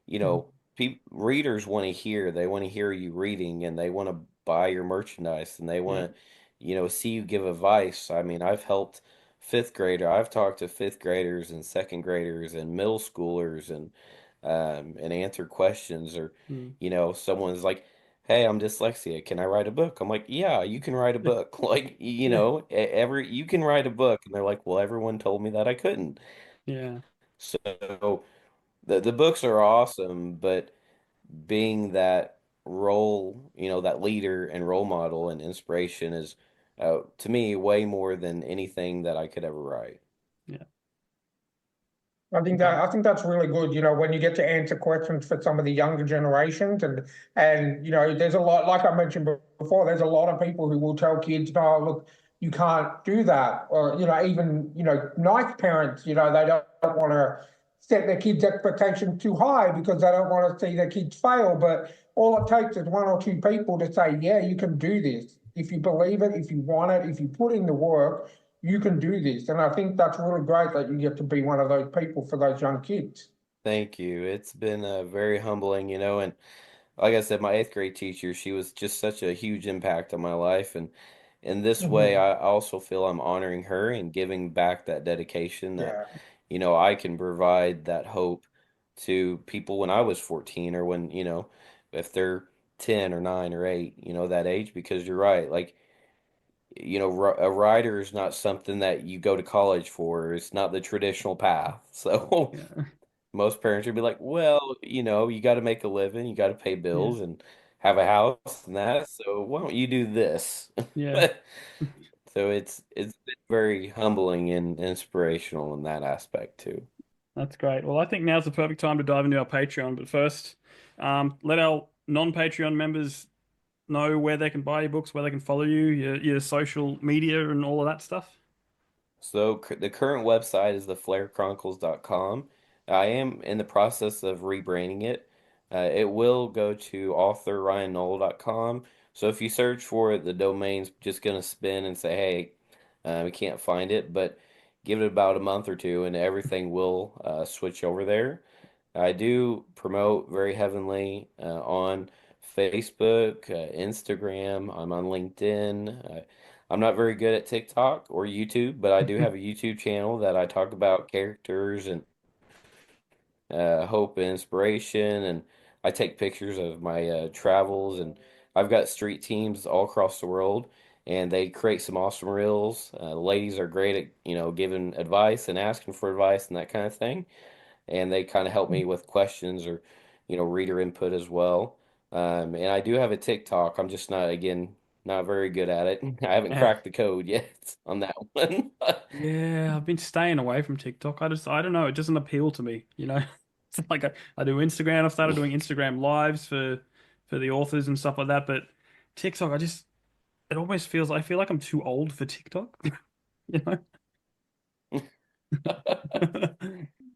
Speaker 2: Mhm.
Speaker 3: readers want to hear. They want to hear you reading, and they want to buy your merchandise, and they
Speaker 1: Yeah.
Speaker 3: want to, see you give advice. I mean, I've helped fifth grader. I've talked to fifth graders and second graders and middle schoolers, and answer questions. Or,
Speaker 1: Mm.
Speaker 3: someone's like, "Hey, I'm dyslexia. Can I write a book?" I'm like, "Yeah, you can write a
Speaker 1: Yeah.
Speaker 3: book." Like,
Speaker 1: Yeah.
Speaker 3: every you can write a book, and they're like, "Well, everyone told me that I couldn't."
Speaker 1: Yeah.
Speaker 3: So the books are awesome, but being that role, that leader and role model and inspiration is, to me, way more than anything that I could ever write.
Speaker 1: Yeah.
Speaker 2: I think that's really good, when you get to answer questions for some of the younger generations and there's a lot, like I mentioned before, there's a lot of people who will tell kids, no, look, you can't do that. Or, even, nice parents, they don't want to set their kids' expectations too high because they don't want to see their kids fail. But all it takes is one or two people to say, yeah, you can do this. If you believe it, if you want it, if you put in the work, you can do this. And I think that's really great that you get to be one of those people for those young kids.
Speaker 3: Thank you. It's been very humbling, and like I said, my eighth grade teacher, she was just such a huge impact on my life. And in this way,
Speaker 2: Mhm.
Speaker 3: I also feel I'm honoring her and giving back that dedication that,
Speaker 2: Yeah.
Speaker 3: I can provide that hope to people when I was 14 or when, if they're 10 or 9 or 8, that age, because you're right. Like, a writer is not something that you go to college for. It's not the traditional path. So
Speaker 1: Yeah.
Speaker 3: most parents would be like, well, you got to make a living, you got to pay
Speaker 1: Yeah,
Speaker 3: bills and have a house and that. So why don't you do this?
Speaker 1: yeah,
Speaker 3: So it's been very humbling and inspirational in that aspect too.
Speaker 1: that's great. Well, I think now's the perfect time to dive into our Patreon. But first, let our non-Patreon members know where they can buy your books, where they can follow you, your social media, and all of that stuff.
Speaker 3: So the current website is theflarechronicles.com. I am in the process of rebranding it. It will go to authorryannull.com. So if you search for it, the domain's just going to spin and say, hey, we can't find it, but give it about a month or two and everything will switch over there. I do promote very heavily on Facebook, Instagram. I'm on LinkedIn. I'm not very good at TikTok or YouTube, but I do have a YouTube channel that I talk about characters and hope and inspiration. And I take pictures of my travels. And I've got street teams all across the world, and they create some awesome reels. The ladies are great at, giving advice and asking for advice and that kind of thing, and they kind of help me with questions or reader input as well. And I do have a TikTok. I'm just not, again, not very good at it. I haven't
Speaker 1: Yeah.
Speaker 3: cracked the code yet on that one.
Speaker 1: Yeah, I've been staying away from TikTok. I don't know, it doesn't appeal to me, you know. It's like I do Instagram. I've started doing Instagram lives for the authors and stuff like that, but TikTok, it almost feels I feel like I'm too old for TikTok, you know?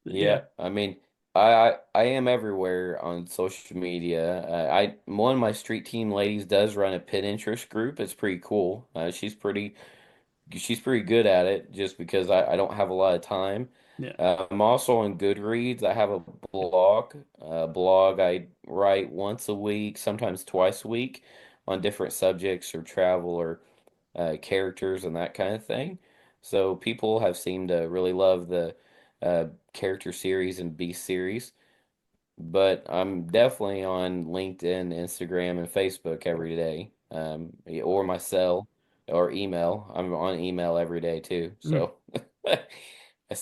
Speaker 1: Yeah.
Speaker 3: Yeah, I mean, I am everywhere on social media. One of my street team ladies does run a Pinterest group. It's pretty cool. She's pretty good at it just because I don't have a lot of time.
Speaker 1: Yeah.
Speaker 3: I'm also on Goodreads. I have a blog I write once a week, sometimes twice a week on different subjects or travel or characters and that kind of thing. So people have seemed to really love the character series and beast series. But I'm definitely on LinkedIn, Instagram, and Facebook every day, or my cell or email. I'm on email every day too.
Speaker 1: Mm,
Speaker 3: So I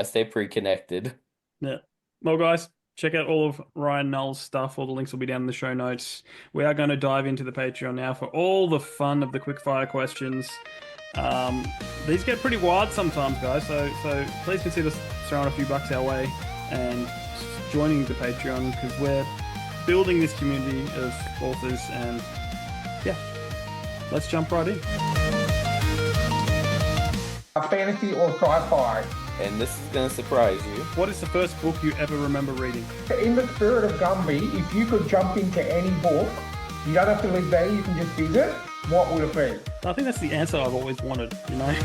Speaker 3: stay pretty connected.
Speaker 1: yeah. Well, guys, check out all of Ryan Null's stuff. All the links will be down in the show notes. We are going to dive into the Patreon now for all the fun of the quickfire questions. Um, these get pretty wild sometimes, guys. So please consider throwing a few bucks our way and joining the Patreon because we're building this community of authors. And yeah, let's jump right in.
Speaker 2: Fantasy or sci-fi?
Speaker 3: And this is going to surprise you.
Speaker 1: What is the first book you ever remember reading?
Speaker 2: In the spirit of Gumby, if you could jump into any book, you don't have to live there, you can just visit, what would it be?
Speaker 1: I think that's the answer I've always wanted, you know?